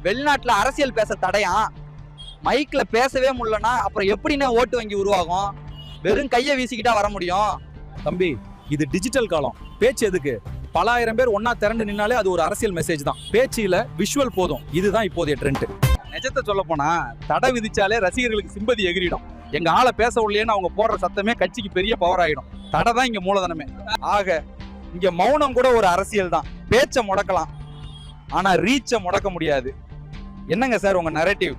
வெளிநாட்டுல அரசியல் பேச தடையா? மைக்ல பேசவே முடியலன்னா அப்புறம் எப்படின்னா ஓட்டு வங்கி உருவாகும்? வெறும் கையை வீசிக்கிட்டா வர முடியும்? தம்பி, இது டிஜிட்டல் காலம். பேச்சு எதுக்கு? பல ஆயிரம் பேர் ஒன்னா திரண்டு நின்னாலே அது ஒரு அரசியல் மெசேஜ் தான். பேச்சில விஷுவல் போதும். இதுதான் இப்போதைய ட்ரெண்ட். நிஜத்தை சொல்ல போனா தடை விதிச்சாலே ரசிகர்களுக்கு சிம்பதி எகிரிடும். எங்க ஆளை பேச உள்ளேன்னு அவங்க போடுற சத்தமே கட்சிக்கு பெரிய பவர் ஆகிடும். தடை தான் இங்க மூலதனமே. ஆக இங்க மௌனம் கூட ஒரு அரசியல் தான். பேச்சை முடக்கலாம், ஆனா ரீச்சை முடக்க முடியாது. என்னங்க சார் உங்க நரேட்டிவ்?